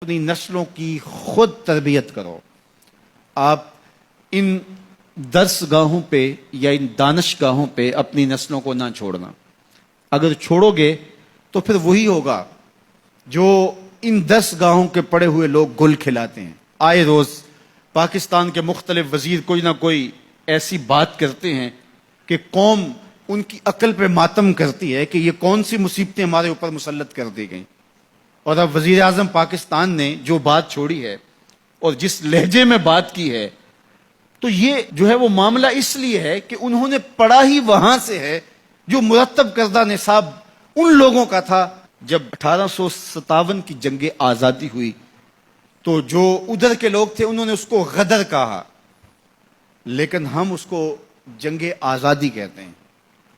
اپنی نسلوں کی خود تربیت کرو. آپ ان درس گاہوں پہ یا ان دانش گاہوں پہ اپنی نسلوں کو نہ چھوڑنا. اگر چھوڑو گے تو پھر وہی ہوگا جو ان درس گاہوں کے پڑے ہوئے لوگ گل کھلاتے ہیں. آئے روز پاکستان کے مختلف وزیر کوئی نہ کوئی ایسی بات کرتے ہیں کہ قوم ان کی عقل پہ ماتم کرتی ہے کہ یہ کون سی مصیبتیں ہمارے اوپر مسلط کر دی گئیں. اور اب وزیر اعظم پاکستان نے جو بات چھوڑی ہے اور جس لہجے میں بات کی ہے، تو یہ جو ہے وہ معاملہ اس لیے ہے کہ انہوں نے پڑھا ہی وہاں سے ہے جو مرتب کردہ نصاب ان لوگوں کا تھا جب 1857 کی جنگ آزادی ہوئی. تو جو ادھر کے لوگ تھے انہوں نے اس کو غدر کہا، لیکن ہم اس کو جنگ آزادی کہتے ہیں.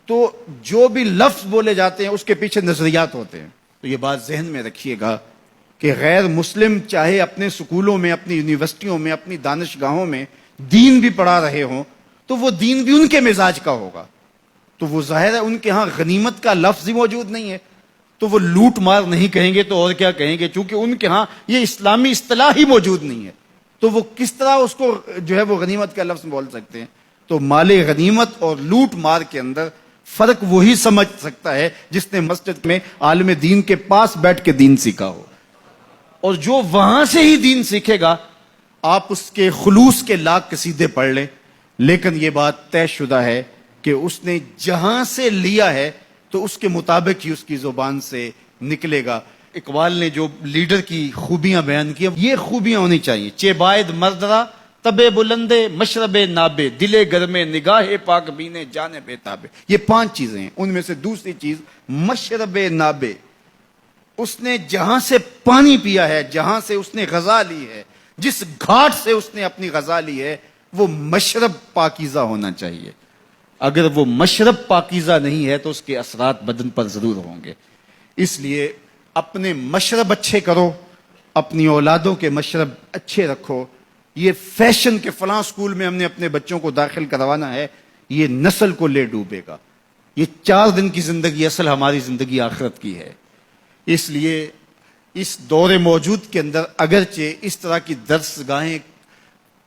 تو جو بھی لفظ بولے جاتے ہیں اس کے پیچھے نظریات ہوتے ہیں. تو یہ بات ذہن میں رکھیے گا کہ غیر مسلم چاہے اپنے سکولوں میں، اپنی یونیورسٹیوں میں، اپنی دانشگاہوں میں دین بھی پڑھا رہے ہوں تو وہ دین بھی ان کے مزاج کا ہوگا. تو وہ ظاہر ہے ان کے ہاں غنیمت کا لفظ ہی موجود نہیں ہے تو وہ لوٹ مار نہیں کہیں گے تو اور کیا کہیں گے، چونکہ ان کے ہاں یہ اسلامی اصطلاح ہی موجود نہیں ہے. تو وہ کس طرح اس کو جو ہے وہ غنیمت کا لفظ بول سکتے ہیں. تو مال غنیمت اور لوٹ مار کے اندر فرق وہی سمجھ سکتا ہے جس نے مسجد میں عالم دین کے پاس بیٹھ کے دین سیکھا ہو. اور جو وہاں سے ہی دین سیکھے گا آپ اس کے خلوص کے لاکھ قصیدے پڑھ لیں، لیکن یہ بات طے شدہ ہے کہ اس نے جہاں سے لیا ہے تو اس کے مطابق ہی اس کی زبان سے نکلے گا. اقبال نے جو لیڈر کی خوبیاں بیان کی، یہ خوبیاں ہونی چاہیے. چیبائد مردرا تبے بلندے مشرب نابے دلے گرمے نگاہ پاک بینے جانے بے تابے. یہ 5 چیزیں ہیں. ان میں سے دوسری چیز مشرب نابے، اس نے جہاں سے پانی پیا ہے، جہاں سے اس نے غذا لی ہے، جس گھاٹ سے اس نے اپنی غذا لی ہے، وہ مشرب پاکیزہ ہونا چاہیے. اگر وہ مشرب پاکیزہ نہیں ہے تو اس کے اثرات بدن پر ضرور ہوں گے. اس لیے اپنے مشرب اچھے کرو، اپنی اولادوں کے مشرب اچھے رکھو. یہ فیشن کے فلاں سکول میں ہم نے اپنے بچوں کو داخل کروانا ہے، یہ نسل کو لے ڈوبے گا. یہ 4 دن کی زندگی اصل ہماری زندگی آخرت کی ہے. اس لیے اس دور موجود کے اندر اگرچہ اس طرح کی درس گاہیں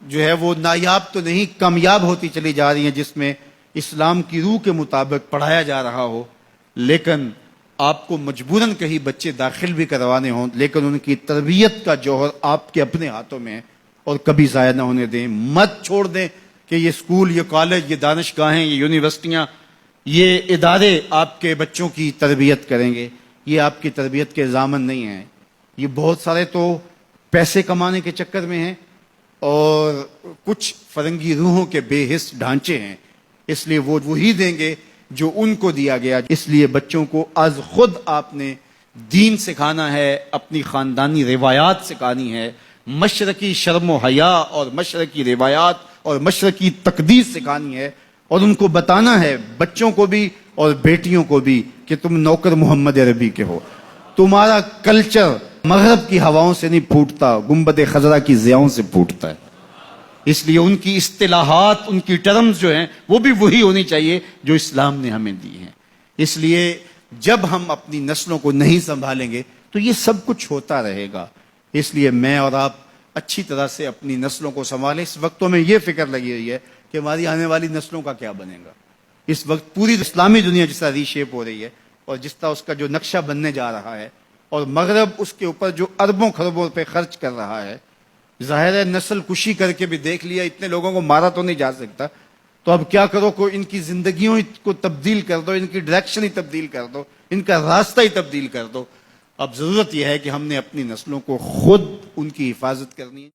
جو ہے وہ نایاب تو نہیں، کامیاب ہوتی چلی جا رہی ہیں جس میں اسلام کی روح کے مطابق پڑھایا جا رہا ہو، لیکن آپ کو مجبوراً کہیں بچے داخل بھی کروانے ہوں، لیکن ان کی تربیت کا جوہر آپ کے اپنے ہاتھوں میں ہے اور کبھی ضائع نہ ہونے دیں. مت چھوڑ دیں کہ یہ سکول، یہ کالج، یہ دانشگاہیں، یہ یونیورسٹیاں، یہ ادارے آپ کے بچوں کی تربیت کریں گے. یہ آپ کی تربیت کے ضامن نہیں ہیں. یہ بہت سارے تو پیسے کمانے کے چکر میں ہیں اور کچھ فرنگی روحوں کے بے حس ڈھانچے ہیں، اس لیے وہ وہی دیں گے جو ان کو دیا گیا. اس لیے بچوں کو از خود آپ نے دین سکھانا ہے، اپنی خاندانی روایات سکھانی ہے، مشرقی شرم و حیا اور مشرقی روایات اور مشرقی تقدیس سکھانی ہے، اور ان کو بتانا ہے بچوں کو بھی اور بیٹیوں کو بھی کہ تم نوکر محمد عربی کے ہو. تمہارا کلچر مغرب کی ہواؤں سے نہیں پھوٹتا، گنبد خضرا کی ضیاؤں سے پھوٹتا ہے. اس لیے ان کی اصطلاحات، ان کی ٹرمز جو ہیں وہ بھی وہی ہونی چاہیے جو اسلام نے ہمیں دی ہیں. اس لیے جب ہم اپنی نسلوں کو نہیں سنبھالیں گے تو یہ سب کچھ ہوتا رہے گا. اس لیے میں اور آپ اچھی طرح سے اپنی نسلوں کو سنبھالیں. اس وقت میں یہ فکر لگی ہوئی ہے کہ ہماری آنے والی نسلوں کا کیا بنے گا. اس وقت پوری اسلامی دنیا جس طرح ری شیپ ہو رہی ہے اور جس طرح اس کا جو نقشہ بننے جا رہا ہے اور مغرب اس کے اوپر جو اربوں خربوں پہ خرچ کر رہا ہے، ظاہر ہے نسل کشی کر کے بھی دیکھ لیا، اتنے لوگوں کو مارا تو نہیں جا سکتا. تو اب کیا کرو، کوئی ان کی زندگیوں کو تبدیل کر دو، ان کی ڈائریکشن ہی تبدیل کر دو، ان کا راستہ ہی تبدیل کر دو. اب ضرورت یہ ہے کہ ہم نے اپنی نسلوں کو خود ان کی حفاظت کرنی ہے.